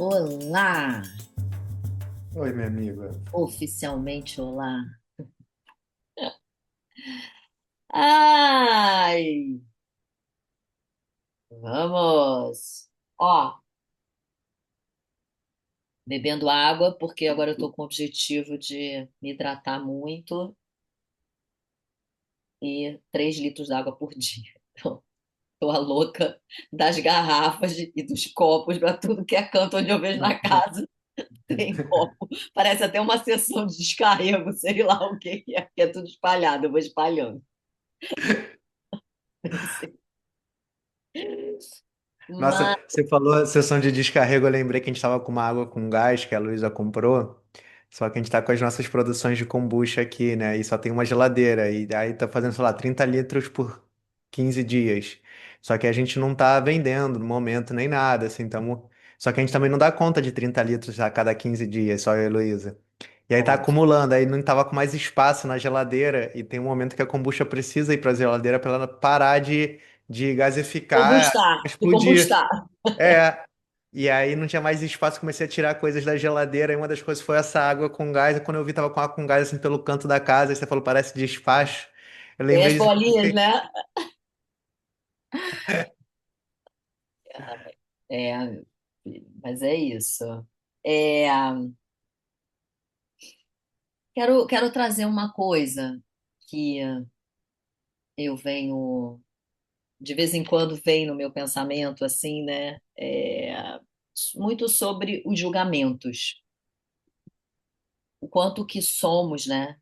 Olá! Oi, minha amiga. Oficialmente olá. Ai, vamos! Ó, bebendo água, porque agora eu tô com o objetivo de me hidratar muito e 3 litros de água por dia. Então, tô a louca das garrafas e dos copos para tudo que é canto onde eu vejo na casa. Tem copo. Parece até uma sessão de descarrego, sei lá o que é tudo espalhado. Eu vou espalhando. Nossa, Mas você falou sessão de descarrego, eu lembrei que a gente estava com uma água com gás que a Luísa comprou, só que a gente está com as nossas produções de kombucha aqui, né? E só tem uma geladeira, e aí tá fazendo, sei lá, 30 litros por 15 dias. Só que a gente não tá vendendo no momento nem nada, assim, tamo... Só que a gente também não dá conta de 30 litros a cada 15 dias, só eu e a Heloísa. E aí tá pode. acumulando, aí não tava com mais espaço na geladeira, e tem um momento que a kombucha precisa ir pra geladeira para ela parar de gasificar, Combustar, de explodir. combustar. É, e aí não tinha mais espaço, comecei a tirar coisas da geladeira, e uma das coisas foi essa água com gás, e quando eu vi tava com água com gás assim pelo canto da casa, e você falou, parece despacho. Eu Tem as lembrei disso, e bolinhas, pensei, né? É, mas é isso. É, quero trazer uma coisa que eu venho, de vez em quando vem no meu pensamento, assim, né? Muito sobre os julgamentos. O quanto que somos, né?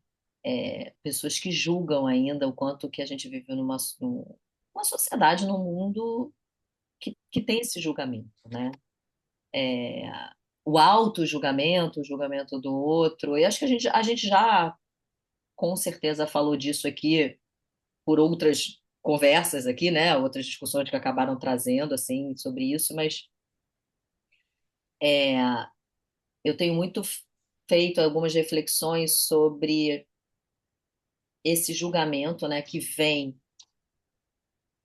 Pessoas que julgam ainda, o quanto que a gente vive numa sociedade, num mundo que tem esse julgamento, né? O auto-julgamento, o julgamento do outro. E acho que a gente já com certeza falou disso aqui por outras conversas aqui, né? Outras discussões que acabaram trazendo assim sobre isso, mas é, eu tenho muito feito algumas reflexões sobre esse julgamento, né, que vem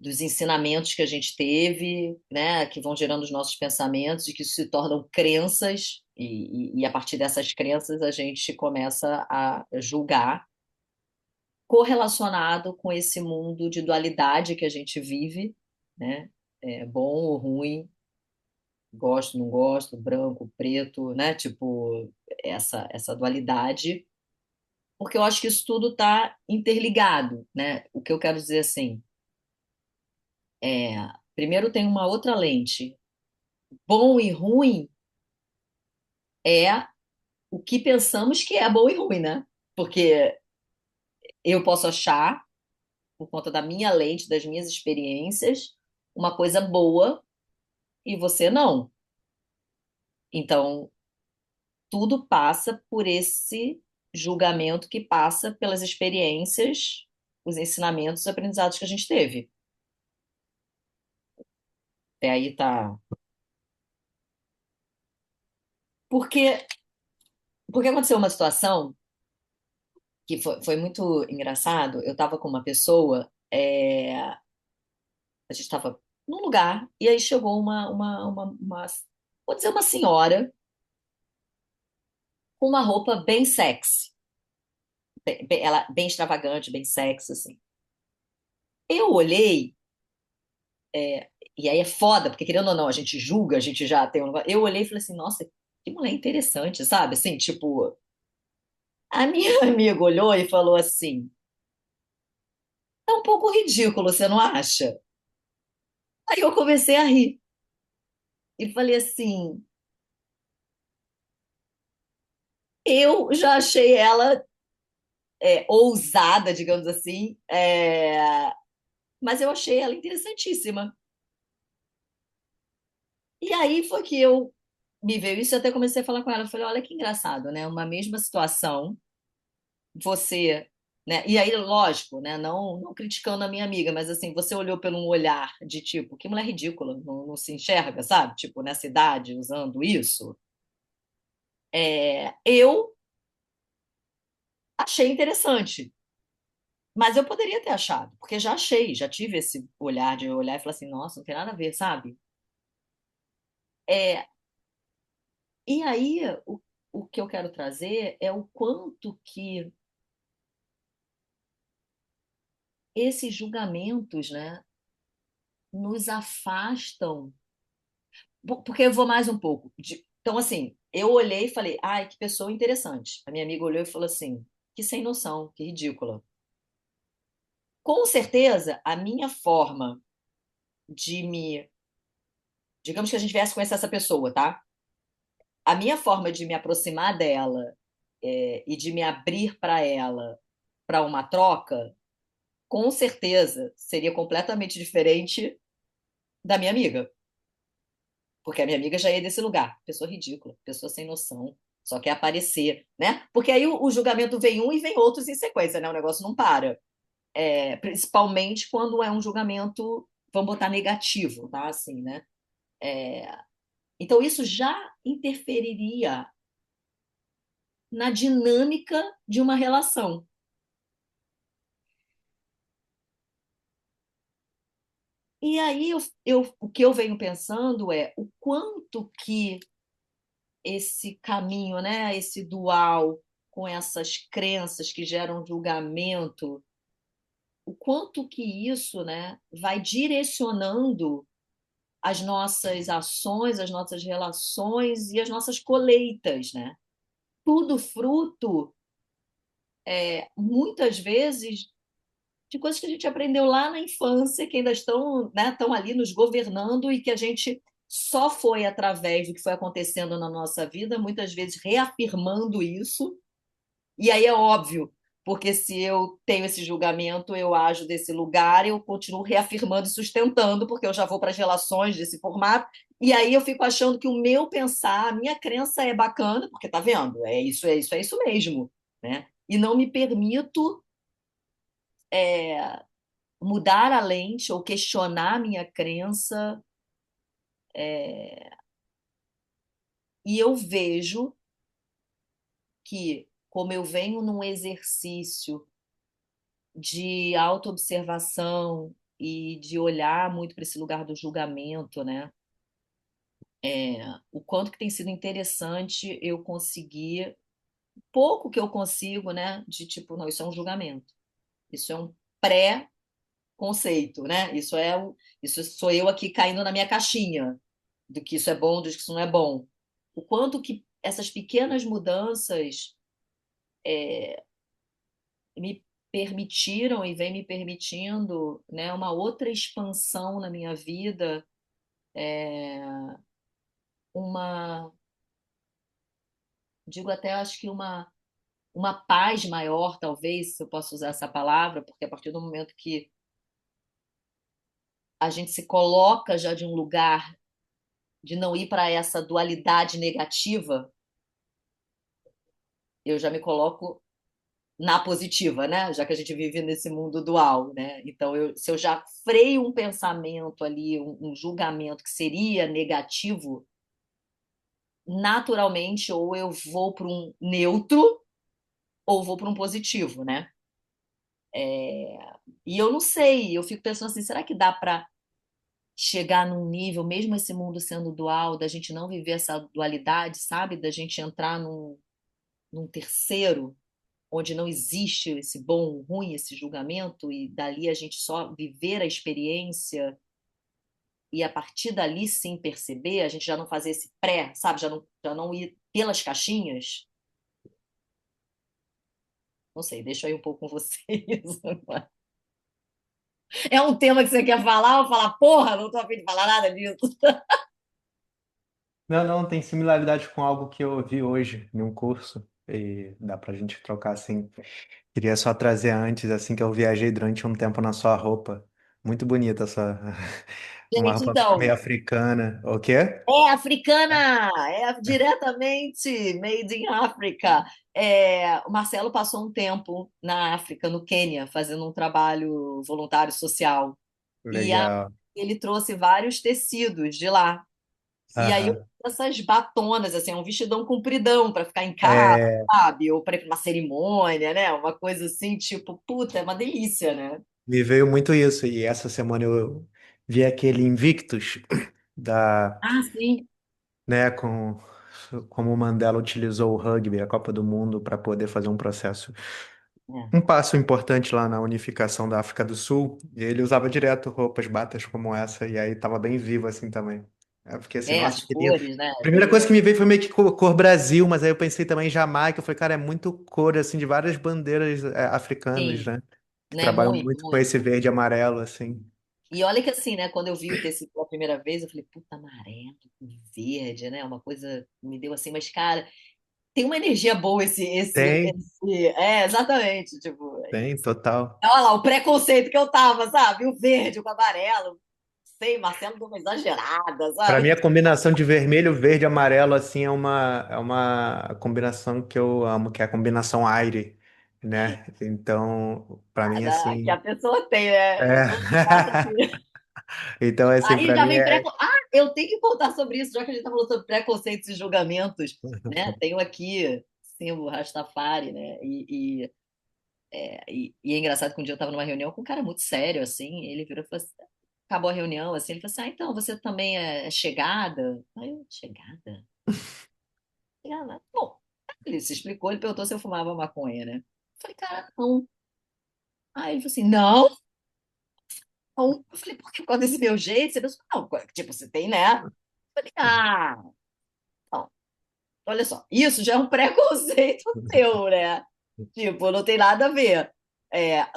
dos ensinamentos que a gente teve, né, que vão gerando os nossos pensamentos e que se tornam crenças e a partir dessas crenças a gente começa a julgar correlacionado com esse mundo de dualidade que a gente vive, né? Bom ou ruim, gosto, não gosto, branco, preto, né? Tipo, essa dualidade, porque eu acho que isso tudo está interligado, né? O que eu quero dizer assim, primeiro tem uma outra lente. Bom e ruim é o que pensamos que é bom e ruim, né? Porque eu posso achar, por conta da minha lente, das minhas experiências, uma coisa boa e você não. Então, tudo passa por esse julgamento que passa pelas experiências, os ensinamentos, os aprendizados que a gente teve. Até aí tá. Porque, porque aconteceu uma situação que foi muito engraçado. Eu estava com uma pessoa, a gente estava num lugar, e aí chegou vou dizer, uma senhora com uma roupa bem sexy. Ela bem extravagante, bem sexy, assim. Eu olhei. E aí é foda, porque querendo ou não, a gente julga, a gente já tem um negócio. Eu olhei e falei assim, nossa, que mulher interessante, sabe? Assim, tipo, a minha amiga olhou e falou assim, é um pouco ridículo, você não acha? Aí eu comecei a rir e falei assim, eu já achei ela ousada, digamos assim, mas eu achei ela interessantíssima. E aí foi que eu me veio isso, e até comecei a falar com ela, eu falei, olha que engraçado, né? Uma mesma situação você, né? E aí, lógico, né? Não criticando a minha amiga, mas assim, você olhou pelo um olhar de tipo, que mulher ridícula, não se enxerga, sabe? Tipo, nessa idade, usando isso. Eu achei interessante, mas eu poderia ter achado, porque já achei, já tive esse olhar de olhar e falar assim, nossa, não tem nada a ver, sabe? E aí, o que eu quero trazer é o quanto que esses julgamentos, né, nos afastam. Porque eu vou mais um pouco. Então, assim, eu olhei e falei, ai, que pessoa interessante. A minha amiga olhou e falou assim, que sem noção, que ridícula. Com certeza, a minha forma de me. Digamos que a gente viesse conhecer essa pessoa, tá? A minha forma de me aproximar dela, e de me abrir para ela para uma troca, com certeza seria completamente diferente da minha amiga. Porque a minha amiga já ia desse lugar. Pessoa ridícula, pessoa sem noção, só quer aparecer, né? Porque aí o julgamento vem um e vem outros em sequência, né? O negócio não para. Principalmente quando é um julgamento, vamos botar negativo, tá? Assim, né? Então isso já interferiria na dinâmica de uma relação. E aí o que eu venho pensando é o quanto que esse caminho, né, esse dual com essas crenças que geram julgamento, o quanto que isso, né, vai direcionando as nossas ações, as nossas relações e as nossas colheitas, né? Tudo fruto, muitas vezes, de coisas que a gente aprendeu lá na infância, que ainda estão, né, estão ali nos governando e que a gente só foi através do que foi acontecendo na nossa vida, muitas vezes reafirmando isso. E aí é óbvio, porque se eu tenho esse julgamento, eu ajo desse lugar, eu continuo reafirmando e sustentando, porque eu já vou para as relações desse formato, e aí eu fico achando que o meu pensar, a minha crença é bacana, porque tá vendo? É isso, é isso, é isso mesmo, né? E não me permito mudar a lente ou questionar a minha crença, e eu vejo que, como eu venho num exercício de autoobservação e de olhar muito para esse lugar do julgamento, né? O quanto que tem sido interessante eu conseguir, pouco que eu consigo, né? De tipo, não, isso é um julgamento, isso é um pré-conceito, né? Isso sou eu aqui caindo na minha caixinha do que isso é bom, do que isso não é bom. O quanto que essas pequenas mudanças me permitiram e vem me permitindo, né, uma outra expansão na minha vida, uma, digo até, acho que uma paz maior, talvez, se eu posso usar essa palavra, porque a partir do momento que a gente se coloca já de um lugar de não ir para essa dualidade negativa, eu já me coloco na positiva, né? Já que a gente vive nesse mundo dual, né? Então, se eu já freio um pensamento ali, um julgamento que seria negativo, naturalmente, ou eu vou para um neutro ou vou para um positivo, né? E eu não sei, eu fico pensando assim, será que dá para chegar num nível, mesmo esse mundo sendo dual, da gente não viver essa dualidade, sabe? Da gente entrar num terceiro, onde não existe esse bom, ruim, esse julgamento, e dali a gente só viver a experiência e a partir dali sim perceber, a gente já não fazer esse pré, sabe? Já não ir pelas caixinhas. Não sei, deixa aí um pouco com vocês. É um tema que você quer falar ou falar, porra, não tô a fim de falar nada disso. Não, não, tem similaridade com algo que eu vi hoje em um curso e dá pra gente trocar assim. Queria só trazer antes, assim, que eu viajei durante um tempo na sua roupa. Muito bonita essa, uma Gente, roupa meio então, africana. O quê? é africana, é diretamente made in Africa. O Marcelo passou um tempo na África, no Quênia, fazendo um trabalho voluntário social. E aí Legal. ele trouxe vários tecidos de lá. E aí eu Aham. fiz essas batonas, assim, um vestidão compridão para ficar em casa, É, sabe? Ou para ir para uma cerimônia, né? Uma coisa assim, tipo, puta, é uma delícia, né? me veio muito isso. E essa semana eu vi aquele Invictus da, Ah, sim. né, com como o Mandela utilizou o rugby, a Copa do Mundo, para poder fazer um processo, É, um passo importante lá na unificação da África do Sul. E ele usava direto roupas batas como essa, e aí tava bem vivo assim também. Eu fiquei assim, nossa, as que lindo. cores, né? A primeira coisa que me veio foi meio que cor Brasil, mas aí eu pensei também em Jamaica. Eu falei, cara, é muito cor, assim, de várias bandeiras africanas, Sim, né? Que né? trabalham Muito, muito com esse muito. verde e amarelo, assim. E olha que assim, né? Quando eu vi o tecido pela primeira vez, eu falei, puta, amarelo, verde, né? Uma coisa me deu assim, mas, cara, tem uma energia boa Tem, exatamente, tipo, tem, total. olha lá, o preconceito que eu tava, sabe? O verde com o amarelo, sei, Marcelo deu uma exagerada, Para mim, sabe? a combinação de vermelho, verde e amarelo, assim, é uma combinação que eu amo, que é a combinação Aire, né? Então, para mim, Que a assim, pessoa tem, né? é... Todo mundo acha que. Então, assim, Aí para já mim vem é... eu tenho que contar sobre isso, já que a gente tá falando sobre preconceitos e julgamentos, né? Tenho aqui, símbolo Rastafari, né? E é engraçado que um dia eu estava numa reunião com um cara muito sério, assim, ele virou e falou assim, acabou a reunião, assim, ele falou assim, então, você também é chegada? Aí eu, chegada? Chegada? Bom, ele se explicou, ele perguntou se eu fumava maconha, né? Eu falei, cara, não. Aí ele falou assim, não, não. Eu falei, por que por causa desse meu jeito? Você pensou, não, tipo, você tem, né? Eu falei, não, olha só, isso já é um preconceito teu, né? Tipo, não tem nada a ver.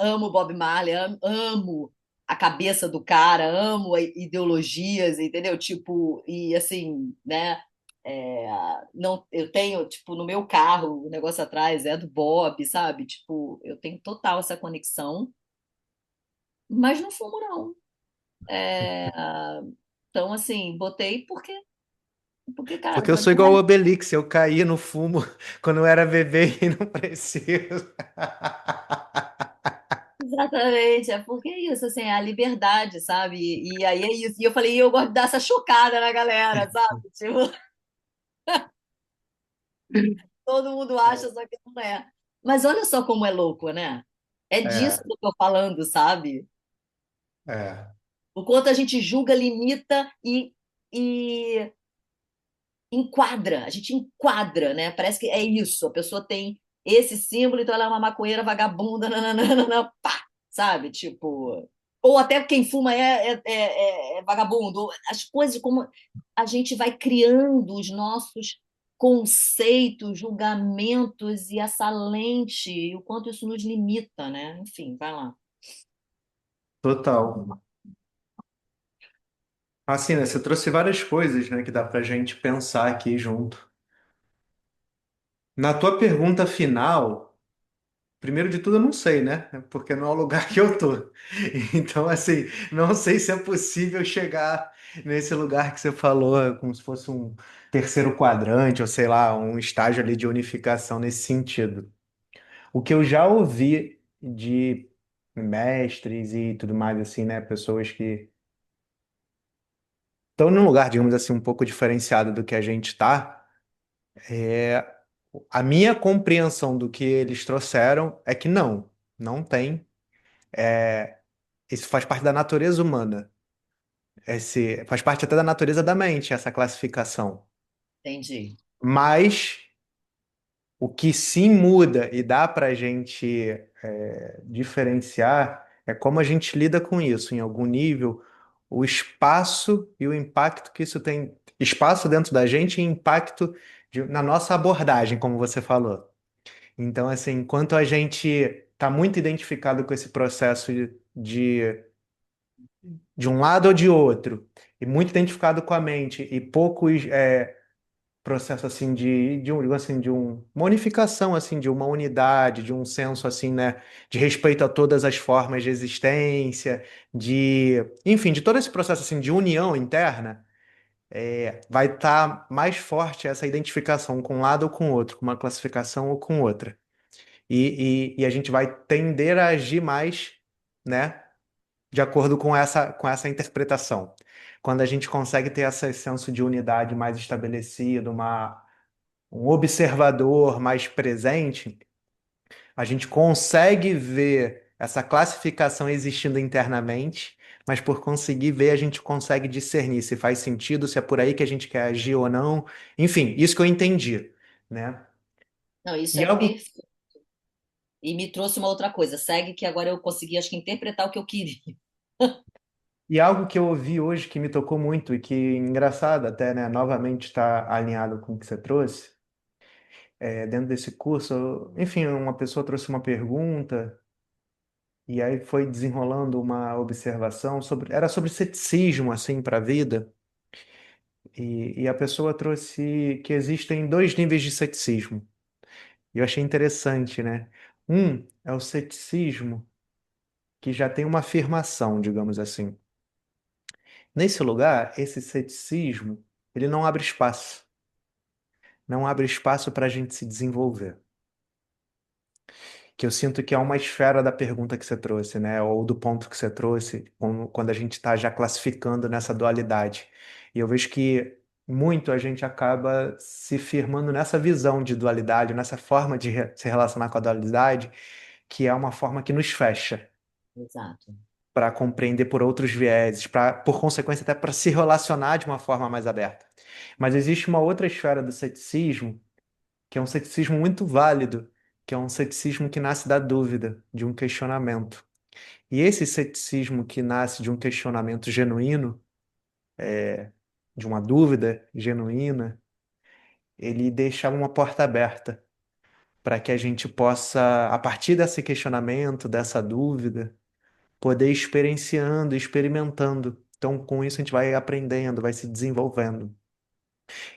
Amo Bob Marley, amo a cabeça do cara, amo ideologias, entendeu? Tipo, e assim, né? É, não, eu tenho, tipo, no meu carro, o negócio atrás é do Bob, sabe? Tipo, eu tenho total essa conexão, mas não fumo, não. É, então, assim, botei porque, cara, Porque eu pra sou mim igual o Obelix, eu caí no fumo quando eu era bebê e não preciso. exatamente, é porque é isso, assim, é a liberdade, sabe? E aí é isso. E eu falei, e eu gosto de dar essa chocada na galera, sabe? Tipo, todo mundo acha, só que não é. Mas olha só como é louco, né? É disso É, que eu tô falando, sabe? é, O quanto a gente julga, limita e enquadra, a gente enquadra, né? Parece que é isso, a pessoa tem esse símbolo, então ela é uma maconheira vagabunda, nananana, pá, sabe? Tipo, ou até quem fuma é vagabundo. As coisas como a gente vai criando os nossos conceitos, julgamentos e essa lente, e o quanto isso nos limita, né? Enfim, vai lá. total. Assim, né, você trouxe várias coisas, né, que dá pra gente pensar aqui junto. Na tua pergunta final, primeiro de tudo, eu não sei, né? Porque não é o lugar que eu tô. Então, assim, não sei se é possível chegar nesse lugar que você falou, como se fosse um terceiro quadrante, ou sei lá, um estágio ali de unificação nesse sentido. O que eu já ouvi de mestres e tudo mais, assim, né? Pessoas que estão num lugar, digamos assim, um pouco diferenciado do que a gente tá, é a minha compreensão do que eles trouxeram é que não tem. Isso faz parte da natureza humana. Faz parte até da natureza da mente, essa classificação. Entendi, Mas o que sim muda e dá para a gente diferenciar é como a gente lida com isso, em algum nível, o espaço e o impacto que isso tem. Espaço dentro da gente e impacto na nossa abordagem, como você falou. Então, assim, enquanto a gente está muito identificado com esse processo de um lado ou de outro, e muito identificado com a mente, e poucos processo assim uma unificação assim, de uma unidade, de um senso assim, né, de respeito a todas as formas de existência, enfim, de todo esse processo assim de união interna, vai estar mais forte essa identificação com um lado ou com o outro, com uma classificação ou com outra. E a gente vai tender a agir mais, né, de acordo com essa interpretação. Quando a gente consegue ter esse senso de unidade mais estabelecido, um observador mais presente, a gente consegue ver essa classificação existindo internamente, mas por conseguir ver, a gente consegue discernir se faz sentido, se é por aí que a gente quer agir ou não. Enfim, isso que eu entendi, né? Não, isso E é algo, perfeito. E me trouxe uma outra coisa. Segue que agora eu consegui, acho que, interpretar o que eu queria. e algo que eu ouvi hoje que me tocou muito e que, engraçado até, né? Novamente está alinhado com o que você trouxe. Dentro desse curso, enfim, uma pessoa trouxe uma pergunta. E aí foi desenrolando uma observação sobre, era sobre ceticismo assim para a vida, e a pessoa trouxe que existem dois níveis de ceticismo. E eu achei interessante, né? Um é o ceticismo que já tem uma afirmação, digamos assim. Nesse lugar, esse ceticismo, ele não abre espaço para a gente se desenvolver. Que eu sinto que é uma esfera da pergunta que você trouxe, né? Ou do ponto que você trouxe, quando a gente está já classificando nessa dualidade. E eu vejo que muito a gente acaba se firmando nessa visão de dualidade, nessa forma de se relacionar com a dualidade, que é uma forma que nos fecha Exato. para compreender por outros vieses, para, por consequência, até para se relacionar de uma forma mais aberta. Mas existe uma outra esfera do ceticismo que é um ceticismo muito válido, que é um ceticismo que nasce da dúvida, de um questionamento. E esse ceticismo que nasce de um questionamento genuíno, de uma dúvida genuína, ele deixa uma porta aberta para que a gente possa, a partir desse questionamento, dessa dúvida, poder ir experienciando, experimentando. Então, com isso, a gente vai aprendendo, vai se desenvolvendo.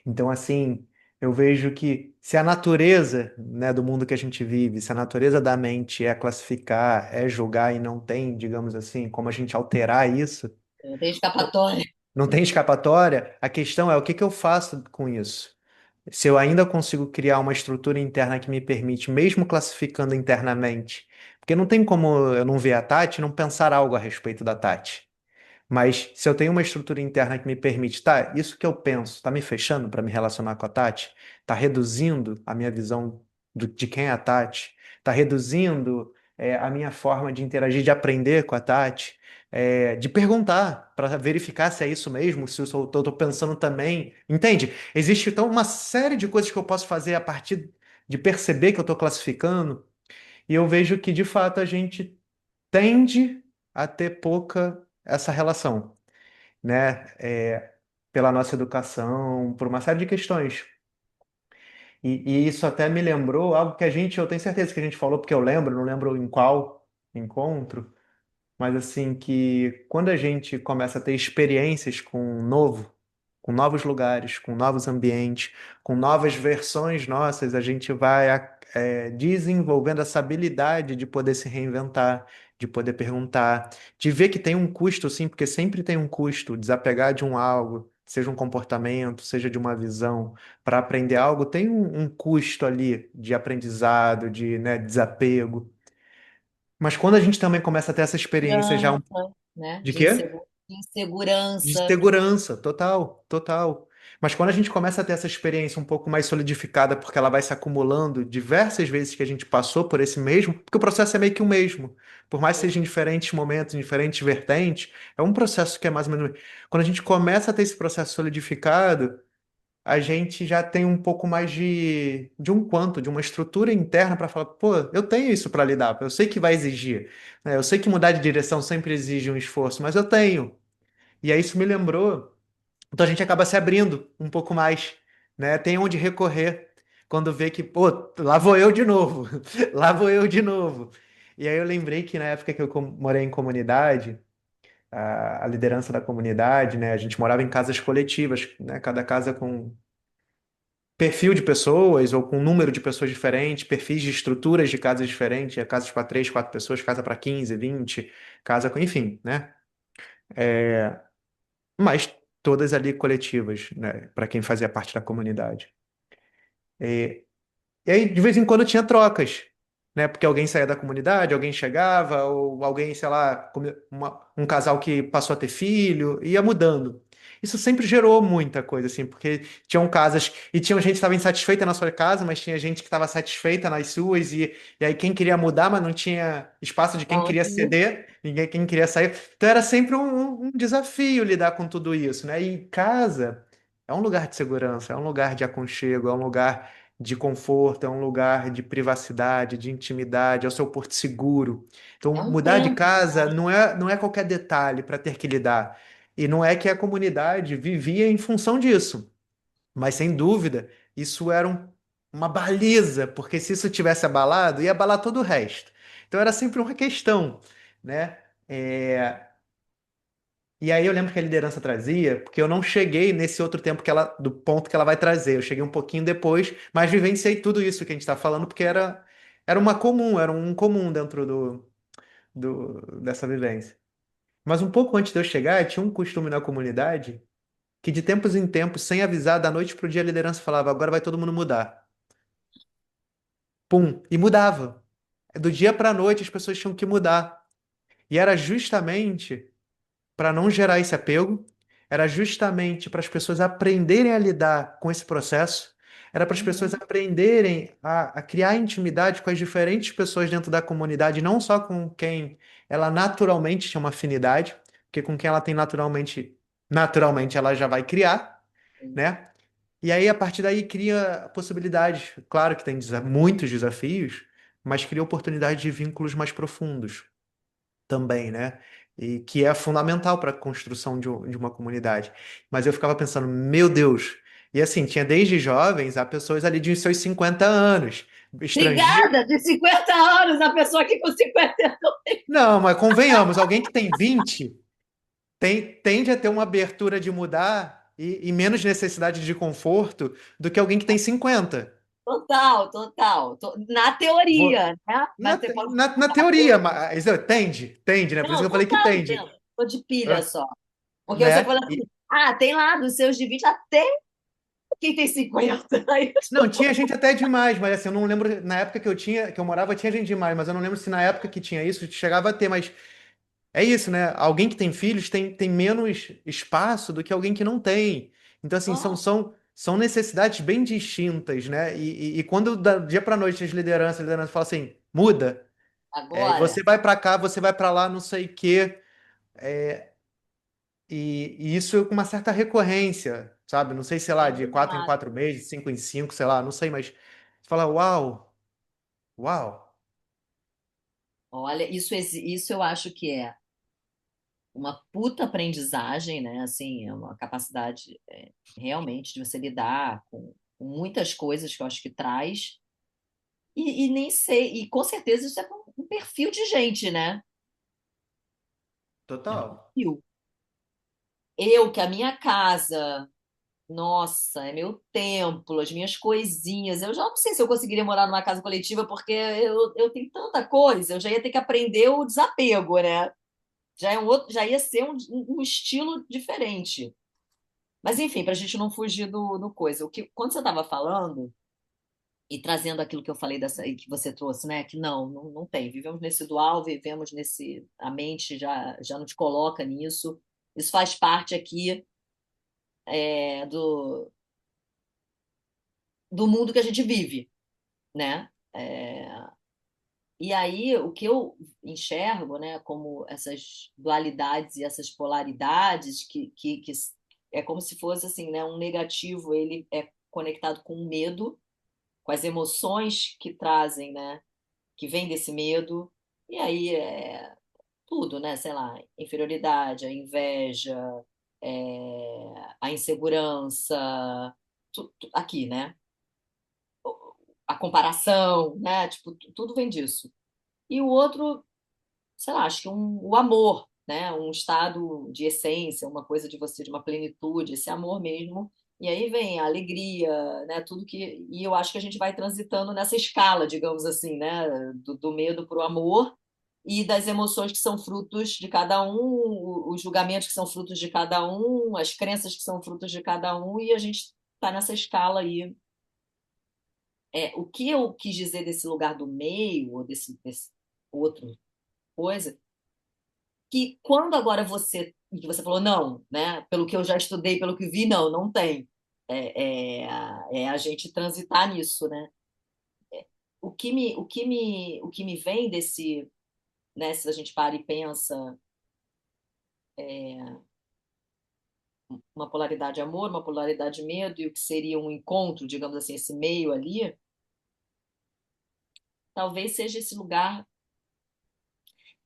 Então, assim, eu vejo que se a natureza, né, do mundo que a gente vive, se a natureza da mente é classificar, é julgar e não tem, digamos assim, como a gente alterar isso, Não tem escapatória. não tem escapatória, a questão é o que que eu faço com isso? Se eu ainda consigo criar uma estrutura interna que me permite, mesmo classificando internamente, porque não tem como eu não ver a Tati e não pensar algo a respeito da Tati. Mas se eu tenho uma estrutura interna que me permite, tá, isso que eu penso, tá me fechando para me relacionar com a Tati, tá reduzindo a minha visão de quem é a Tati, tá reduzindo a minha forma de interagir, de aprender com a Tati, de perguntar para verificar se é isso mesmo, se eu estou pensando também, entende? Existe então uma série de coisas que eu posso fazer a partir de perceber que eu estou classificando, e eu vejo que de fato a gente tende a ter pouca essa relação, né? Pela nossa educação, por uma série de questões. E isso até me lembrou algo que eu tenho certeza que a gente falou, porque eu lembro, não lembro em qual encontro, mas assim, que quando a gente começa a ter experiências com o novo, com novos lugares, com novos ambientes, com novas versões nossas, a gente vai desenvolvendo essa habilidade de poder se reinventar, de poder perguntar, de ver que tem um custo, sim, porque sempre tem um custo, desapegar de um algo, seja um comportamento, seja de uma visão, para aprender algo, tem um custo ali de aprendizado, de, né, desapego. Mas quando a gente também começa a ter essa experiência já Segurança, né? de quê? De De insegurança. segurança, total, total. Mas quando a gente começa a ter essa experiência um pouco mais solidificada, porque ela vai se acumulando diversas vezes que a gente passou por esse mesmo, porque o processo é meio que o mesmo. Por mais que seja em diferentes momentos, em diferentes vertentes, é um processo que é mais ou menos. Quando a gente começa a ter esse processo solidificado, a gente já tem um pouco mais de um quanto, de uma estrutura interna para falar, pô, eu tenho isso para lidar, eu sei que vai exigir, né? Eu sei que mudar de direção sempre exige um esforço, mas eu tenho. E aí isso me lembrou. Então a gente acaba se abrindo um pouco mais, né? Tem onde recorrer quando vê que, pô, lá vou eu de novo, lá vou eu de novo. E aí eu lembrei que na época que eu morei em comunidade, a liderança da comunidade, né? A gente morava em casas coletivas, né? Cada casa com perfil de pessoas ou com número de pessoas diferentes, perfis de estruturas de casas diferentes, casas para três, quatro pessoas, casa para 15, 20, casa com, enfim, né? Mas todas ali coletivas, né? Para quem fazia parte da comunidade. E, e aí, de vez em quando, tinha trocas, né? Porque alguém saía da comunidade, alguém chegava, ou alguém, sei lá, um casal que passou a ter filho, ia mudando. isso sempre gerou muita coisa, assim, porque tinham casas, e tinha gente que estava insatisfeita na sua casa, mas tinha gente que estava satisfeita nas suas, e aí quem queria mudar, mas não tinha espaço de quem Não, queria ceder, ninguém quem queria sair. Então era sempre um desafio lidar com tudo isso, né? E casa é um lugar de segurança, é um lugar de aconchego, é um lugar de conforto, é um lugar de privacidade, de intimidade, é o seu porto seguro. Então, é um mudar de templo. casa não é qualquer detalhe para ter que lidar. E não é que a comunidade vivia em função disso, mas sem dúvida, isso era uma baliza, porque se isso tivesse abalado, ia abalar todo o resto. Então era sempre uma questão, né? É, E aí eu lembro que a liderança trazia, porque eu não cheguei nesse outro tempo do ponto que ela vai trazer. Eu cheguei um pouquinho depois, mas vivenciei tudo isso que a gente está falando, porque era uma comum, era um comum dentro dessa vivência. Mas um pouco antes de eu chegar, tinha um costume na comunidade que de tempos em tempos, sem avisar, da noite pro dia, a liderança falava: agora vai todo mundo mudar. Pum, e mudava. Do dia para a noite as pessoas tinham que mudar. E era justamente para não gerar esse apego, era justamente para as pessoas aprenderem a lidar com esse processo, era para as pessoas Uhum. aprenderem a criar intimidade com as diferentes pessoas dentro da comunidade, não só com quem ela naturalmente tinha uma afinidade, porque com quem ela tem naturalmente ela já vai criar, né? E aí, a partir daí, cria possibilidades. Claro que tem muitos desafios, mas cria oportunidades de vínculos mais profundos também, né? E que é fundamental para a construção de uma comunidade. Mas eu ficava pensando, meu Deus! E assim, tinha desde jovens a pessoas ali de seus 50 anos, estrangeiros. Obrigada, de 50 anos, a pessoa aqui com 50 anos. Não, mas convenhamos, alguém que tem 20 tende a ter uma abertura de mudar e menos necessidade de conforto do que alguém que tem 50. Total, total. Na Vo- teoria, né? Na, Mas você pode na mudar. teoria, mas tende, né? Por isso que Não, eu falei que total, tende. entendo. Tô de pilha Ah, só. Porque você né? fala assim, tem lá dos seus de 20 até quem tem 50. Aí, Não, tinha gente até demais, mas assim, eu não lembro, na época que eu tinha, que eu morava, tinha gente demais, mas eu não lembro se na época que tinha isso, chegava a ter, mas é isso, né? Alguém que tem filhos tem menos espaço do que alguém que não tem. Então, assim, são, ó, são, são necessidades bem distintas, né? E quando da dia para noite a liderança fala assim, muda, agora, você vai para cá, você vai para lá, não sei o quê. E isso com uma certa recorrência, sabe? Não sei, sei lá, de 4 em 4 meses, de 5 em 5, sei lá, não sei, mas você fala, uau, uau, olha, isso eu acho que é uma puta aprendizagem, né? Assim, é uma capacidade realmente de você lidar com muitas coisas que eu acho que traz. E nem sei, e com certeza isso é um perfil de gente, né? É um total. perfil. Eu, que a minha casa, nossa, é meu templo, as minhas coisinhas. Eu já não sei se eu conseguiria morar numa casa coletiva, porque eu tenho tanta coisa, eu já ia ter que aprender o desapego, né? Já ia ser um estilo diferente. Mas enfim, para a gente não fugir do coisa. Quando você estava falando e trazendo aquilo que eu falei dessa, e que você trouxe, né? Que não tem. Vivemos nesse dual, vivemos nesse. A mente já não te coloca nisso. Isso faz parte aqui do mundo que a gente vive, né? E aí, o que eu enxergo, né, como essas dualidades e essas polaridades, que é como se fosse assim, né, um negativo, ele é conectado com o medo, com as emoções que trazem, né, que vem desse medo, e aí é tudo, né, sei lá, inferioridade, a inveja, a insegurança, aqui, né, a comparação, né, tipo, tudo vem disso. E o outro, sei lá, acho que o amor, né? Um estado de essência, uma coisa de você, de uma plenitude, esse amor mesmo. E aí vem a alegria, né? Tudo que. E eu acho que a gente vai transitando nessa escala, digamos assim, né? Do medo para o amor e das emoções que são frutos de cada um, os julgamentos que são frutos de cada um, as crenças que são frutos de cada um, e a gente está nessa escala aí. O que eu quis dizer desse lugar do meio, ou desse outro coisa, que quando agora você e que você falou, não, né? Pelo que eu já estudei, pelo que vi, não, não tem. É a gente transitar nisso, né? O que me vem desse, né? Se a gente para e pensa uma polaridade amor, uma polaridade medo e o que seria um encontro, digamos assim, esse meio ali, talvez seja esse lugar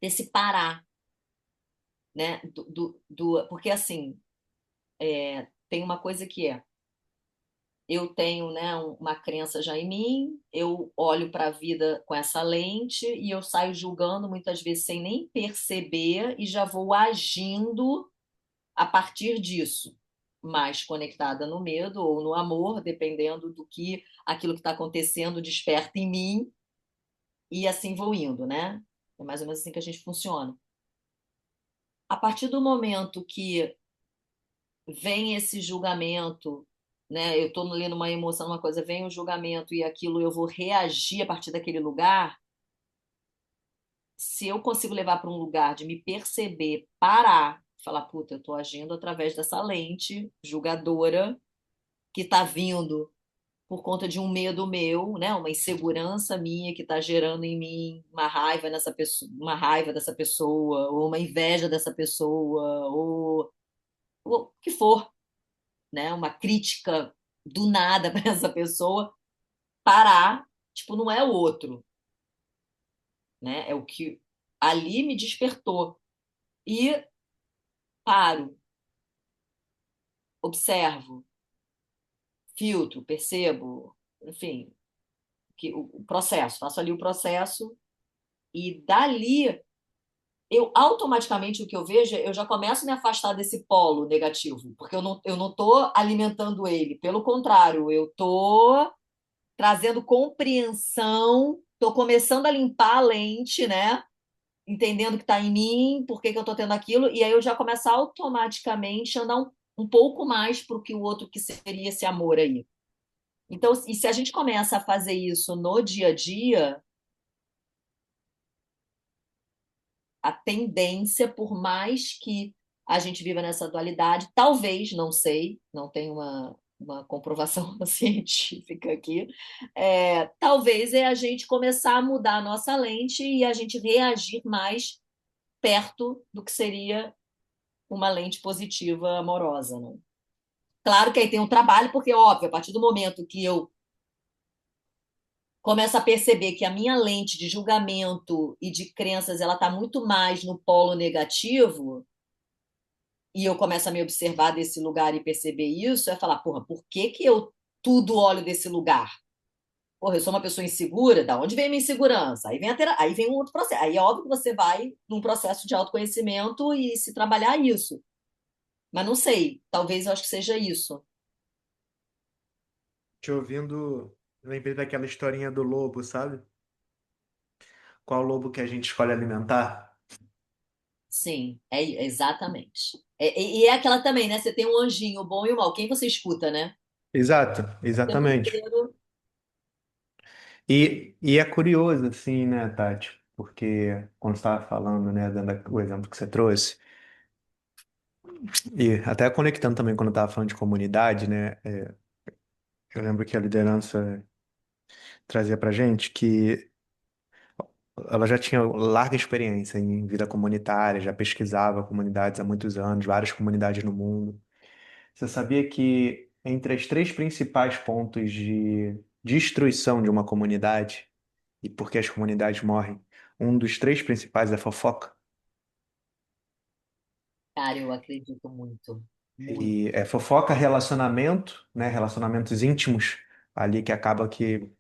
desse parar, né? Porque assim, tem uma coisa que eu tenho, né, uma crença já em mim, eu olho para a vida com essa lente e eu saio julgando muitas vezes sem nem perceber e já vou agindo a partir disso, mais conectada no medo ou no amor, dependendo do que aquilo que está acontecendo desperta em mim e assim vou indo, né? É mais ou menos assim que a gente funciona. A partir do momento que vem esse julgamento, né? Eu estou ali numa emoção, numa coisa, vem o julgamento e aquilo eu vou reagir a partir daquele lugar. Se eu consigo levar para um lugar de me perceber, parar, falar, puta, eu estou agindo através dessa lente julgadora que está vindo por conta de um medo meu, né? Uma insegurança minha que está gerando em mim uma raiva nessa pessoa, uma raiva dessa pessoa, ou uma inveja dessa pessoa, ou o que for, né? Uma crítica do nada para essa pessoa, parar, tipo, não é o outro, né? É o que ali me despertou. E paro, observo, filtro, percebo, enfim, o processo, faço ali o processo e dali eu automaticamente o que eu vejo, eu já começo a me afastar desse polo negativo, porque eu não tô alimentando ele, pelo contrário, eu tô trazendo compreensão, tô começando a limpar a lente, né? Entendendo que está em mim, por que que eu estou tendo aquilo, e aí eu já começo automaticamente a andar um pouco mais para o que o outro que seria esse amor aí. Então, e se a gente começa a fazer isso no dia a dia, a tendência, por mais que a gente viva nessa dualidade, talvez, não sei, não tenho uma comprovação científica aqui, talvez é a gente começar a mudar a nossa lente e a gente reagir mais perto do que seria uma lente positiva amorosa, né? Claro que aí tem um trabalho, porque, óbvio, a partir do momento que eu começo a perceber que a minha lente de julgamento e de crenças ela está muito mais no polo negativo, e eu começo a me observar desse lugar e perceber isso, é falar, porra, por que que eu tudo olho desse lugar? Porra, eu sou uma pessoa insegura, da onde vem a minha insegurança? Aí vem um outro processo. Aí é óbvio que você vai num processo de autoconhecimento e se trabalhar isso. Mas não sei, talvez eu acho que seja isso. Te ouvindo, lembrei daquela historinha do lobo, sabe? Qual lobo que a gente escolhe alimentar? Sim, exatamente. E é aquela também, né? Você tem um anjinho, o bom e o mal. Quem você escuta, né? Exato, O tempo exatamente. inteiro. E é curioso, assim, né, Tati? Porque quando você estava falando, né, dando o exemplo que você trouxe, e até conectando também quando eu estava falando de comunidade, né, eu lembro que a liderança trazia pra gente que ela já tinha larga experiência em vida comunitária, já pesquisava comunidades há muitos anos, várias comunidades no mundo. Você sabia que entre os três principais pontos de destruição de uma comunidade e por que as comunidades morrem, um dos três principais é fofoca? Cara, eu acredito muito. Muito. E é fofoca, relacionamento, né? Relacionamentos íntimos ali que acaba que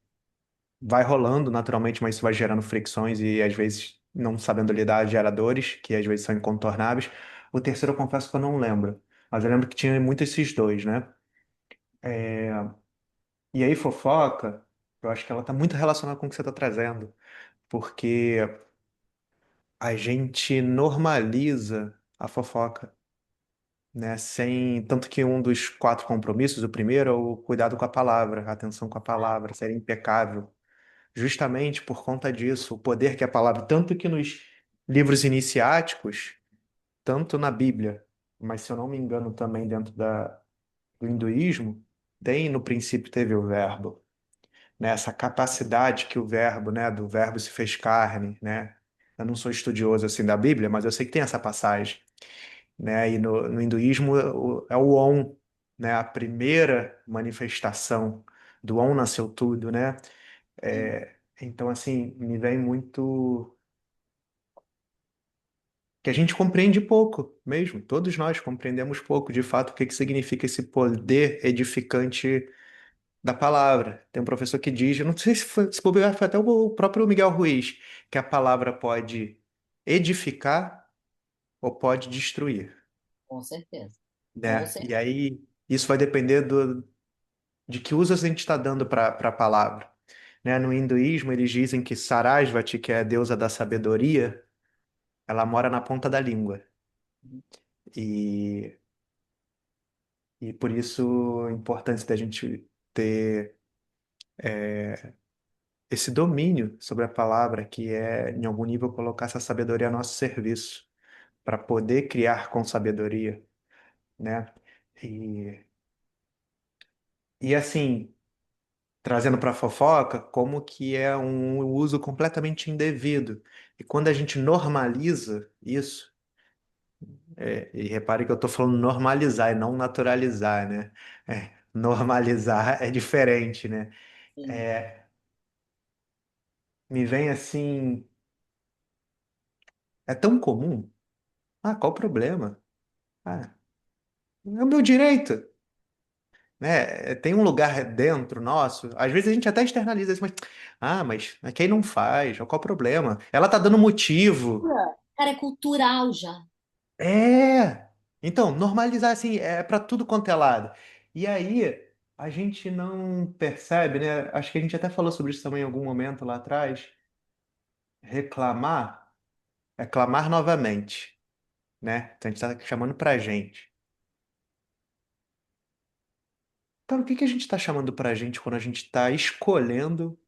vai rolando naturalmente, mas isso vai gerando fricções e às vezes não sabendo lidar gera dores, que às vezes são incontornáveis. O terceiro eu confesso que eu não lembro, mas eu lembro que tinha muito esses dois, né? E aí fofoca, eu acho que ela está muito relacionada com o que você está trazendo, porque a gente normaliza a fofoca, né? Sem tanto que um dos quatro compromissos, o primeiro é o cuidado com a palavra, a atenção com a palavra, ser impecável. Justamente por conta disso, o poder que a palavra, tanto que nos livros iniciáticos, tanto na Bíblia. mas se eu não me engano também dentro do hinduísmo, tem no princípio teve o verbo, né? Essa capacidade que o verbo, né, do verbo se fez carne, né? Eu não sou estudioso assim da Bíblia, mas eu sei que tem essa passagem, né? E no hinduísmo é o Om, né? A primeira manifestação do Om nasceu tudo, né? Sim, Então, assim, me vem muito que a gente compreende pouco mesmo. Todos nós compreendemos pouco, de fato, o que que significa esse poder edificante da palavra. Tem um professor que diz, eu não sei se bobear, foi até o próprio Miguel Ruiz, que a palavra pode edificar ou pode destruir, com certeza. Com né? E certeza. aí isso vai depender de que uso a gente está dando para a palavra. Né? No hinduísmo, eles dizem que Sarasvati, que é a deusa da sabedoria, ela mora na ponta da língua. E, e por isso a importância da gente ter esse domínio sobre a palavra, que é, em algum nível, colocar essa sabedoria a nosso serviço, para poder criar com sabedoria, né? E, e assim, trazendo para a fofoca, como que é um uso completamente indevido. E quando a gente normaliza isso, e repare que eu estou falando normalizar e não naturalizar, né? Normalizar é diferente, né? Sim. É, me vem assim, é tão comum. Ah, qual o problema? Ah, é o meu direito, né? Tem um lugar dentro nosso, às vezes a gente até externaliza isso, mas quem não faz? Qual o problema? Ela tá dando motivo. Cara, é cultural já. É! Então, normalizar assim, é para tudo quanto é lado. E aí, a gente não percebe, né? Acho que a gente até falou sobre isso também em algum momento lá atrás. Reclamar é clamar novamente, né? Então a gente tá chamando pra gente. Cara, o que que a gente está chamando pra gente quando a gente está escolhendo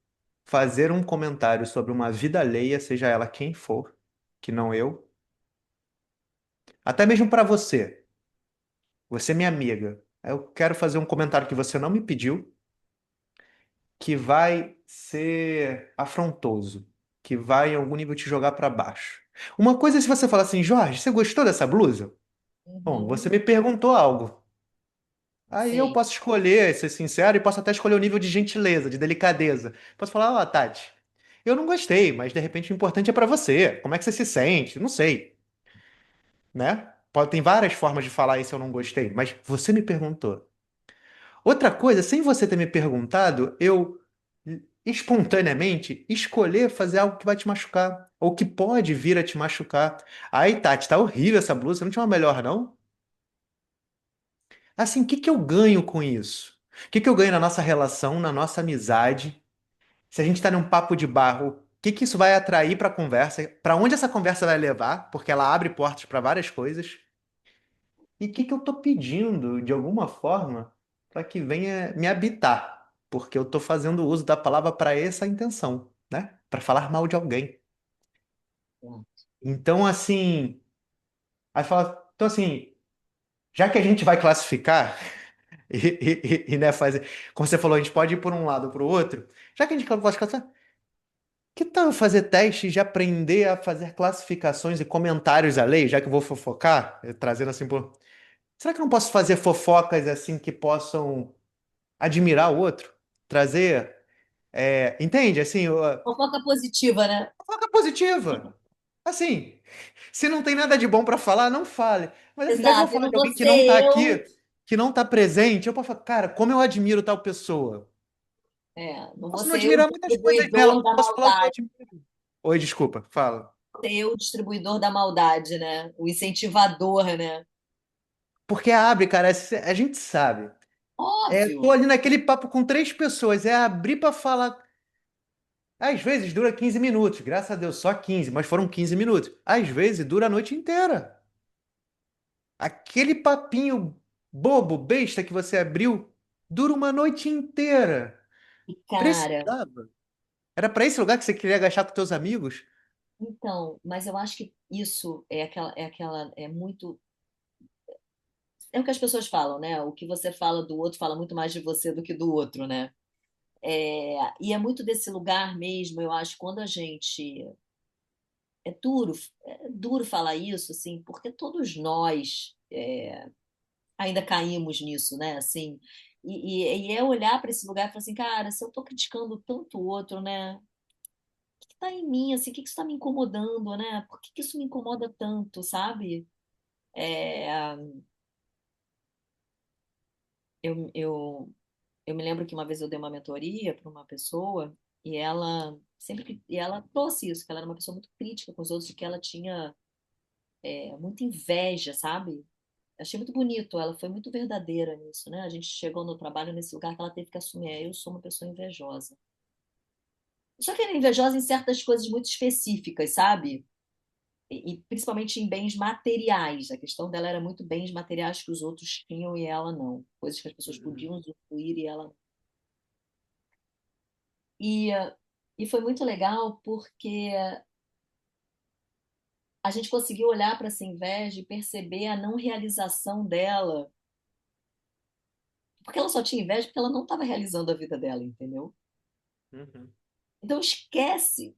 fazer um comentário sobre uma vida alheia, seja ela quem for, que não eu, até mesmo para você, você é minha amiga. Eu quero fazer um comentário que você não me pediu, que vai ser afrontoso, que vai em algum nível te jogar para baixo. Uma coisa é se você falar assim, Jorge, você gostou dessa blusa? Bom, você Uhum. me perguntou algo. Aí eu Sim. posso escolher, ser sincero, e posso até escolher o nível de gentileza, de delicadeza. Posso falar, ó, Tati, eu não gostei, mas de repente o importante é pra você. Como é que você se sente? Não sei, né? Tem várias formas de falar isso eu não gostei, mas você me perguntou. Outra coisa, sem você ter me perguntado, eu espontaneamente escolher fazer algo que vai te machucar, ou que pode vir a te machucar. Aí, Tati, tá horrível essa blusa, não tinha uma melhor, não? Assim, o que que eu ganho com isso? O que que eu ganho na nossa relação, na nossa amizade? Se a gente está num papo de barro, o que que isso vai atrair para a conversa? Para onde essa conversa vai levar? Porque ela abre portas para várias coisas. E o que que eu estou pedindo, de alguma forma, para que venha me habitar? Porque eu estou fazendo uso da palavra para essa intenção, né? Para falar mal de alguém. Então, assim, aí fala, então assim, já que a gente vai classificar né, fazer, como você falou, a gente pode ir por um lado ou para o outro, já que a gente vai classificar, que tal eu fazer testes de aprender a fazer classificações e comentários alheios, já que eu vou fofocar, trazendo assim por. Será que eu não posso fazer fofocas assim que possam admirar o outro? Trazer. Entende? Assim, Fofoca positiva, né? fofoca positiva. Assim, se não tem nada de bom pra falar, não fale. Mas assim, já que eu vou Exato. E falar não de vou alguém que ser não tá eu. aqui, que não tá presente, eu posso falar, cara, como eu admiro tal pessoa. Não vou Posso não ser eu o admirar muitas coisas nela, distribuidor mas da posso falar o que eu maldade. admiro. Oi, desculpa, fala. Ser eu o distribuidor da maldade, né? O incentivador, né? Porque abre, cara, a gente sabe. Tô Óbvio. ali naquele papo com três pessoas, é abrir pra falar. Às vezes dura 15 minutos, graças a Deus, só 15, mas foram 15 minutos. Às vezes dura a noite inteira. Aquele papinho bobo, besta que você abriu, dura uma noite inteira. E, cara, Precisava. Era pra esse lugar que você queria agachar com teus amigos? então, mas eu acho que isso é muito. é o que as pessoas falam, né? O que você fala do outro fala muito mais de você do que do outro, né? E é muito desse lugar mesmo, eu acho, quando a gente. É duro falar isso, assim, porque todos nós ainda caímos nisso, né? Assim, e é olhar para esse lugar e falar assim, cara, se eu tô criticando tanto o outro, né? O que tá em mim, assim, o que que isso tá me incomodando, né? Por que que isso me incomoda tanto, sabe? É, eu, eu, eu me lembro que uma vez eu dei uma mentoria para uma pessoa e ela trouxe isso, que ela era uma pessoa muito crítica com os outros, de que ela tinha muita inveja, sabe? Achei muito bonito, ela foi muito verdadeira nisso, né? A gente chegou no trabalho nesse lugar que ela teve que assumir, eu sou uma pessoa invejosa. Só que ela é invejosa em certas coisas muito específicas, sabe? E principalmente em bens materiais. A questão dela era muito bens materiais que os outros tinham e ela não. Coisas que as pessoas Uhum. podiam usufruir e ela não. E, e foi muito legal porque a gente conseguiu olhar para essa inveja e perceber a não realização dela. Porque ela só tinha inveja porque ela não estava realizando a vida dela, entendeu? Uhum. Então esquece,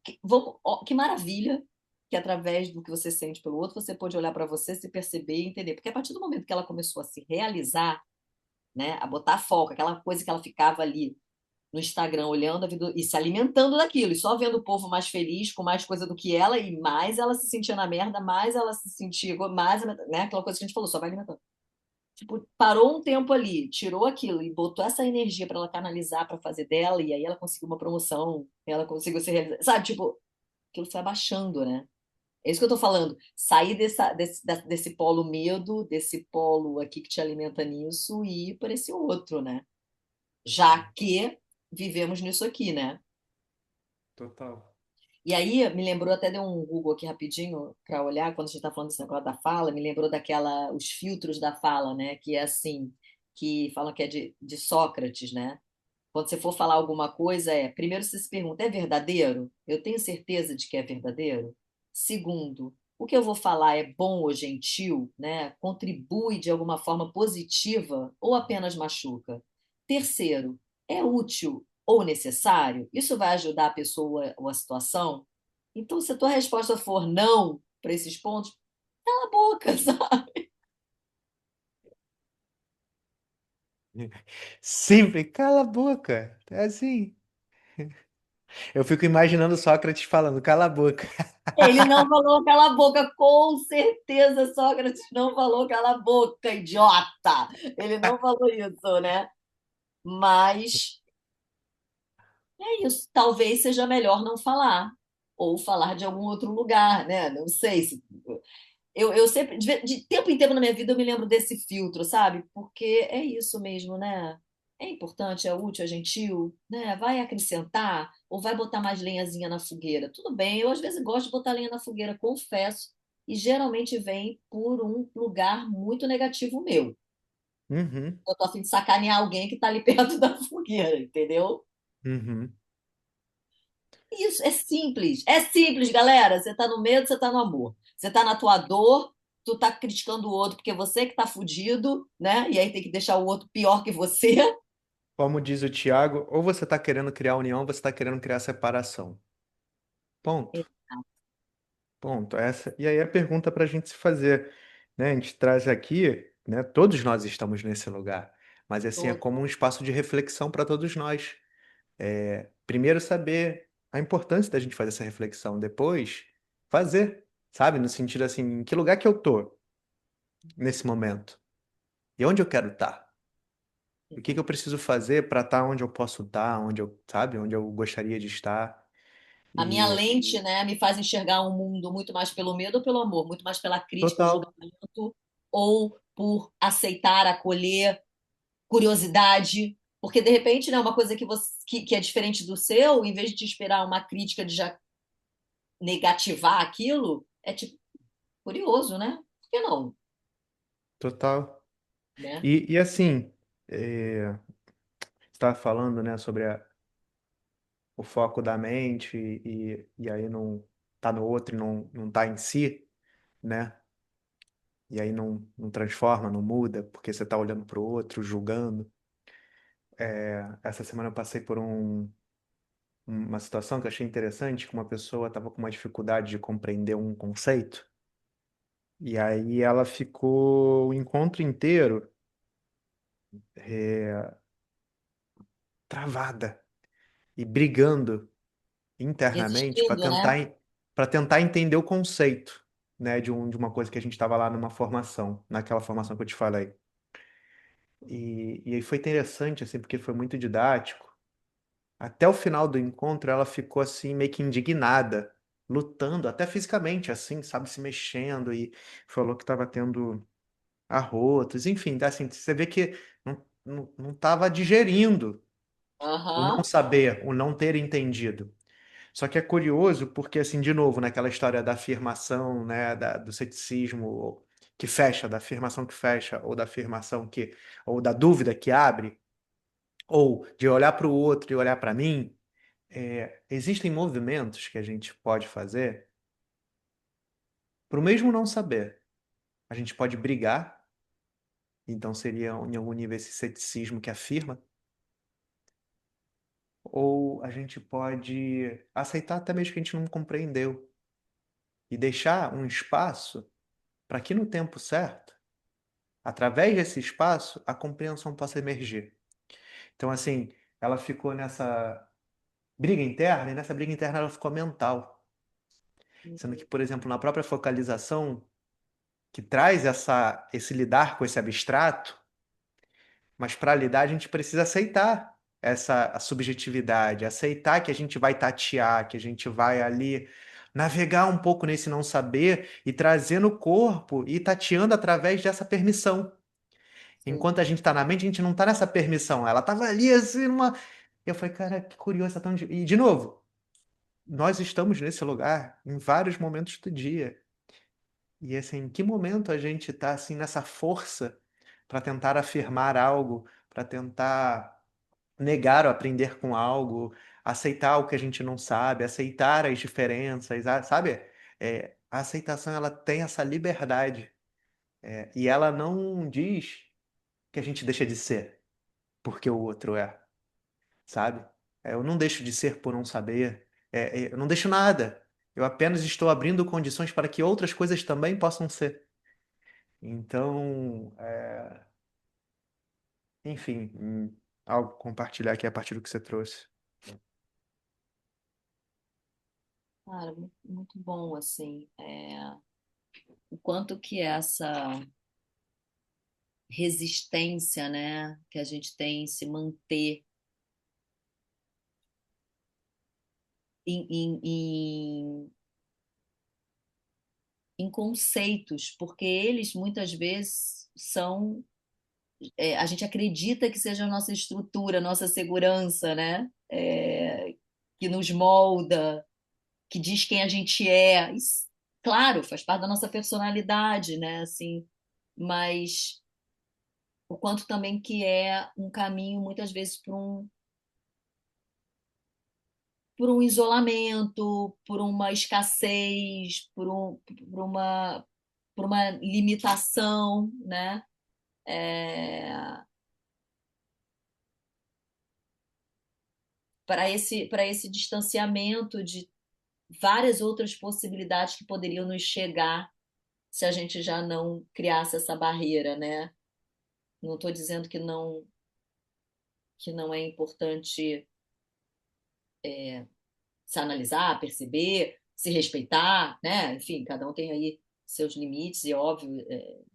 ó, que maravilha que através do que você sente pelo outro, você pode olhar para você, se perceber e entender. Porque a partir do momento que ela começou a se realizar, né, a botar foco, aquela coisa que ela ficava ali no Instagram olhando a vida e se alimentando daquilo, e só vendo o povo mais feliz, com mais coisa do que ela, e mais ela se sentia na merda, mais ela se sentia, mais, né, aquela coisa que a gente falou, só vai alimentando. Tipo, parou um tempo ali, tirou aquilo e botou essa energia para ela canalizar para fazer dela, e aí ela conseguiu uma promoção, ela conseguiu se realizar, sabe? Tipo, aquilo foi abaixando, né? É isso que eu tô falando. Sair desse polo medo, desse polo aqui que te alimenta nisso e ir para esse outro, né? Já Sim, que vivemos nisso aqui, né? total. E aí, me lembrou, até deu um Google aqui rapidinho para olhar, quando a gente está falando desse negócio da fala, me lembrou os filtros da fala, né? Que é assim, que falam que é de Sócrates, né? Quando você for falar alguma coisa, primeiro você se pergunta, é verdadeiro? Eu tenho certeza de que é verdadeiro? Segundo, o que eu vou falar é bom ou gentil, né? Contribui de alguma forma positiva ou apenas machuca? Terceiro, é útil ou necessário? Isso vai ajudar a pessoa ou a situação? Então, se a tua resposta for não para esses pontos, cala a boca, sabe? Sempre, cala a boca. É assim. Eu fico imaginando Sócrates falando, cala a boca. Ele não falou cala a boca, com certeza Sócrates não falou cala a boca, idiota. Ele não falou isso, né? Mas é isso. Talvez seja melhor não falar, ou falar de algum outro lugar, né? Não sei se. Eu sempre, de tempo em tempo na minha vida, eu me lembro desse filtro, sabe? Porque é isso mesmo, né? É importante, é útil, é gentil, né? Vai acrescentar ou vai botar mais lenhazinha na fogueira? Tudo bem, eu às vezes gosto de botar lenha na fogueira, confesso, e geralmente vem por um lugar muito negativo meu. Uhum, Eu tô a fim de sacanear alguém que tá ali perto da fogueira, entendeu? uhum. Isso é simples, galera. Você tá no medo, você tá no amor. Você tá na tua dor, tu tá criticando o outro porque você que tá fudido, né? E aí tem que deixar o outro pior que você. Como diz o Tiago, ou você está querendo criar união, ou você está querendo criar separação. Ponto. Ponto. Essa, e aí a pergunta para a gente se fazer, né? A gente traz aqui, né? Todos nós estamos nesse lugar, mas assim é Todo. como um espaço de reflexão para todos nós. Primeiro saber a importância da gente fazer essa reflexão, depois fazer, sabe? No sentido assim, em que lugar que eu tô nesse momento e onde eu quero estar. O que que eu preciso fazer para estar onde eu posso estar, onde eu, sabe? Onde eu gostaria de estar. A minha E lente, né, me faz enxergar um mundo muito mais pelo medo ou pelo amor, muito mais pela crítica ou total, julgamento, ou por aceitar, acolher, curiosidade. Porque, de repente, né, uma coisa que é diferente do seu, em vez de te esperar uma crítica de já negativar aquilo, é tipo, curioso, né? Por que não? total. Né? E assim, você estava falando, né, sobre o foco da mente e aí não tá no outro e não tá em si, né? e aí não transforma, não muda, porque você está olhando para o outro, julgando. Essa semana eu passei por uma situação que eu achei interessante, que uma pessoa estava com uma dificuldade de compreender um conceito, e aí ela ficou o encontro inteiro é, travada e brigando internamente Resistindo, né? para tentar entender o conceito, né, de uma coisa que a gente estava lá numa formação, naquela formação que eu te falei. E aí foi interessante, assim, porque foi muito didático. Até o final do encontro, ela ficou assim, meio que indignada, lutando, até fisicamente, assim, sabe, se mexendo, e falou que estava tendo arrotos, enfim, assim, você vê que não estava digerindo o não Aham. saber, o não ter entendido. Só que é curioso porque, assim, de novo, naquela história da afirmação, né, do ceticismo que fecha, da afirmação que fecha, ou da afirmação que, ou da dúvida que abre, ou de olhar para o outro e olhar para mim, existem movimentos que a gente pode fazer para o mesmo não saber. A gente pode brigar, então seria em algum nível esse ceticismo que afirma, ou a gente pode aceitar até mesmo que a gente não compreendeu e deixar um espaço para que no tempo certo, através desse espaço, a compreensão possa emergir. Então, assim, ela ficou nessa briga interna, e nessa briga interna ela ficou mental. Sendo que, por exemplo, na própria focalização, que traz esse lidar com esse abstrato, mas para lidar a gente precisa aceitar a subjetividade, aceitar que a gente vai tatear, que a gente vai ali navegar um pouco nesse não saber e trazer no corpo e tateando através dessa permissão. Sim. Enquanto a gente está na mente, a gente não está nessa permissão. Ela estava ali assim, numa. Eu falei, cara, que curioso. E, de novo, nós estamos nesse lugar em vários momentos do dia. E, assim, em que momento a gente está, assim, nessa força para tentar afirmar algo, para tentar negar ou aprender com algo, aceitar o que a gente não sabe, aceitar as diferenças, sabe? A aceitação, ela tem essa liberdade. E ela não diz que a gente deixa de ser porque o outro é. Sabe? Eu não deixo de ser por não saber, eu não deixo nada. Eu apenas estou abrindo condições para que outras coisas também possam ser. Então, enfim, algo compartilhar aqui a partir do que você trouxe. Cara, muito bom, assim, o quanto que essa resistência, né, que a gente tem em se manter em em conceitos, porque eles muitas vezes são, a gente acredita que seja a nossa estrutura, a nossa segurança, né, que nos molda, que diz quem a gente é. Isso, claro, faz parte da nossa personalidade, né, assim, mas o quanto também que é um caminho, muitas vezes, por um isolamento, por uma escassez, por uma limitação, né? Para esse distanciamento de várias outras possibilidades que poderiam nos chegar se a gente já não criasse essa barreira, né? Não estou dizendo que não é importante se analisar, perceber, se respeitar, né? Enfim, cada um tem aí seus limites e óbvio,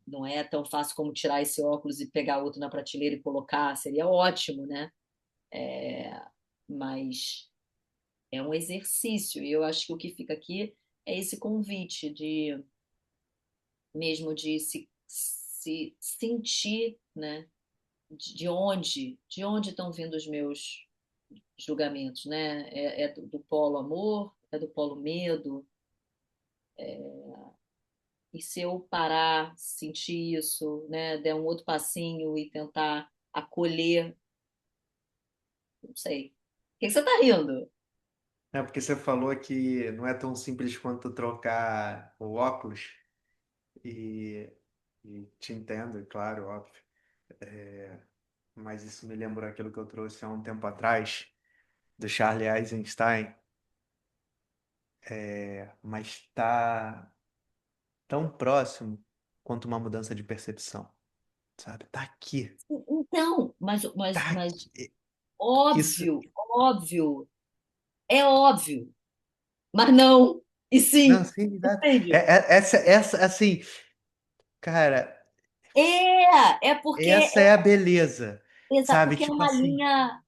não é tão fácil como tirar esse óculos e pegar outro na prateleira e colocar, seria ótimo, né? Mas é um exercício e eu acho que o que fica aqui é esse convite de mesmo de se sentir, né? De onde estão vindo os meus julgamentos, né? É do polo amor, é do polo medo. E se eu parar, sentir isso, né, der um outro passinho e tentar acolher, não sei. O que que você tá rindo? É porque você falou que não é tão simples quanto trocar o óculos. E te entendo, claro, óbvio. Mas isso me lembrou aquilo que eu trouxe há um tempo atrás, do Charlie Eisenstein, mas está tão próximo quanto uma mudança de percepção, sabe? Tá aqui, Então, tá mas aqui. Isso, óbvio, óbvio, é óbvio, mas não, e não, sim, sim, entende? essa, assim, cara, É porque essa é a beleza, sabe? porque Tipo assim,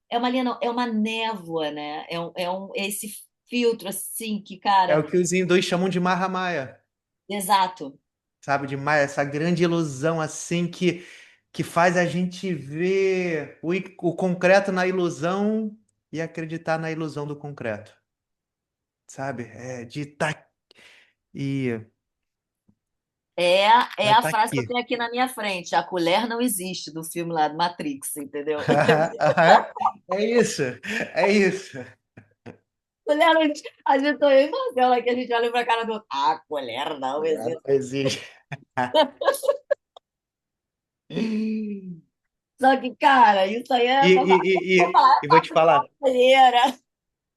é uma linha não, é uma névoa, né? É esse filtro assim que, é cara, o que os hindus chamam de Mahamaya, exato. sabe? De Maya, essa grande ilusão, assim, que faz a gente ver o concreto na ilusão e acreditar na ilusão do concreto, sabe? É de tá e É, é vai a tá frase que eu aqui. tenho aqui na minha frente. A colher não existe do filme lá do Matrix, entendeu? Aham. É isso, é isso. Colher não existe. Às vezes tô eu e Marcela aqui, a gente olha pra cara do outro. A colher não Não existe. existe. Só que, cara, isso aí E, é pra e, falar, e, pra e, falar e vou te falar, colheira.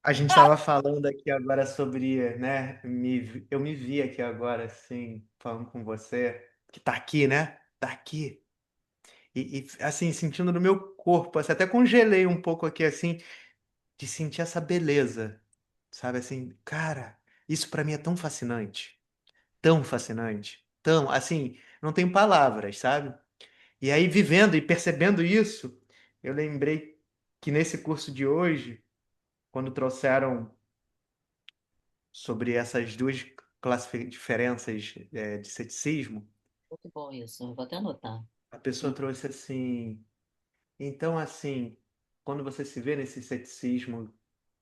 a gente estava falando aqui agora sobre, né? Eu me vi aqui agora, assim, falando com você, que tá aqui, né? Tá aqui. Assim, sentindo no meu corpo, assim, até congelei um pouco aqui, assim, de sentir essa beleza, sabe? Assim, cara, isso pra mim é tão fascinante, tão, assim, não tem palavras, sabe? E aí, vivendo e percebendo isso, eu lembrei que nesse curso de hoje, quando trouxeram sobre essas duas diferenças, de ceticismo, Muito bom isso, vou até anotar. a pessoa trouxe assim, então, assim, quando você se vê nesse ceticismo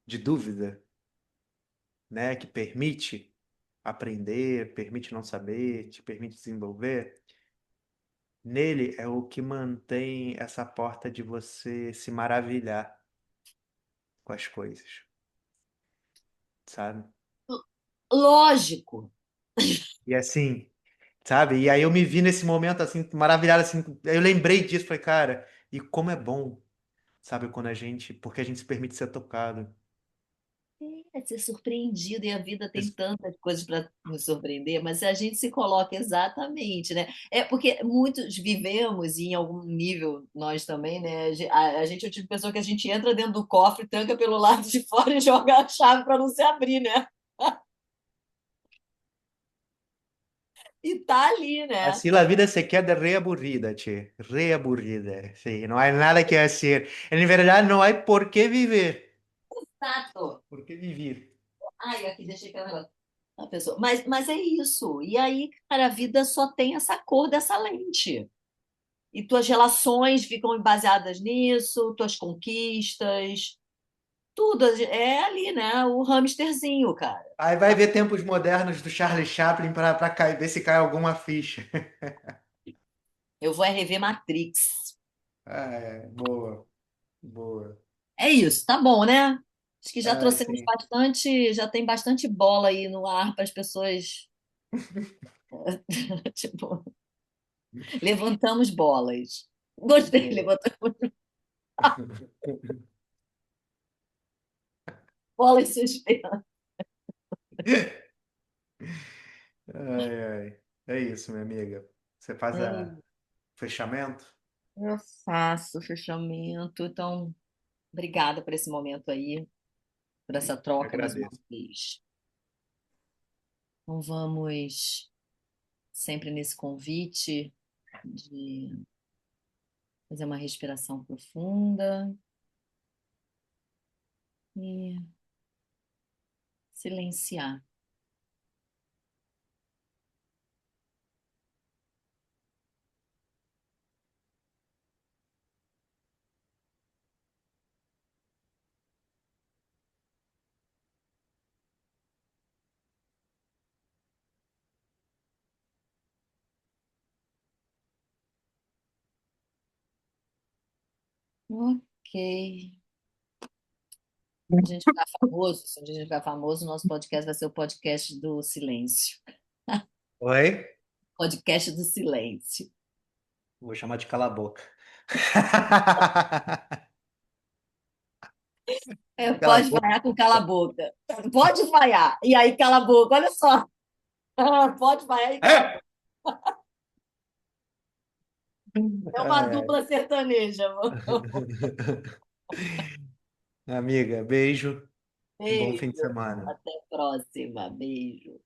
de dúvida, né, que permite aprender, permite não saber, te permite desenvolver, nele é o que mantém essa porta de você se maravilhar com as coisas, sabe? Lógico. E assim, sabe? E aí eu me vi nesse momento assim, maravilhado assim, eu lembrei disso, falei, cara, e como é bom, sabe, quando a gente, porque a gente se permite ser tocado. É ser surpreendido, e a vida tem tantas coisas para nos surpreender, mas se a gente se coloca exatamente, né? É porque muitos vivemos, e em algum nível nós também, né? A gente é o tipo de pessoa que a gente entra dentro do cofre, tranca pelo lado de fora e joga a chave para não se abrir, né? E tá ali, né? Así la vida se queda re aburrida, che, re aburrida. Sí, no hay nada que hacer. En verdad no hay por qué vivir. Exato. ¿Por qué vivir? Ai, aqui, deixei aquele negócio. A pessoa. Mas é isso. E aí, cara, a vida só tem essa cor dessa lente. E tuas relações ficam baseadas nisso, tuas conquistas, tudo é ali, né? O hamsterzinho, cara. Aí vai ver tempos modernos do Charlie Chaplin para ver se cai alguma ficha. Eu vou é rever Matrix. Ah, é, boa, boa. É isso, tá bom, né? Acho que já Ai, trouxemos sim. bastante, já tem bastante bola aí no ar para as pessoas. Tipo, levantamos bolas. Gostei, Boa. levantamos bolas suspensas. Ai, ai. É isso, minha amiga. Você faz a fechamento? Eu faço fechamento. Então, obrigada por esse momento aí, por essa Eu troca mais uma agradeço. vez. Então, vamos sempre nesse convite de fazer uma respiração profunda e silenciar. Ok. A gente ficar famoso, se a gente ficar famoso, nosso podcast vai ser o podcast do silêncio. Oi? Podcast do silêncio. Vou chamar de cala a boca. É, Cala a pode boca. vaiar com cala a boca. Pode vaiar. E aí, cala a boca. Olha só. Pode vaiar e cala a boca. É uma Ai, ai. dupla sertaneja. Amiga, beijo. Bom fim de Beijo. semana. Até a próxima. Beijo.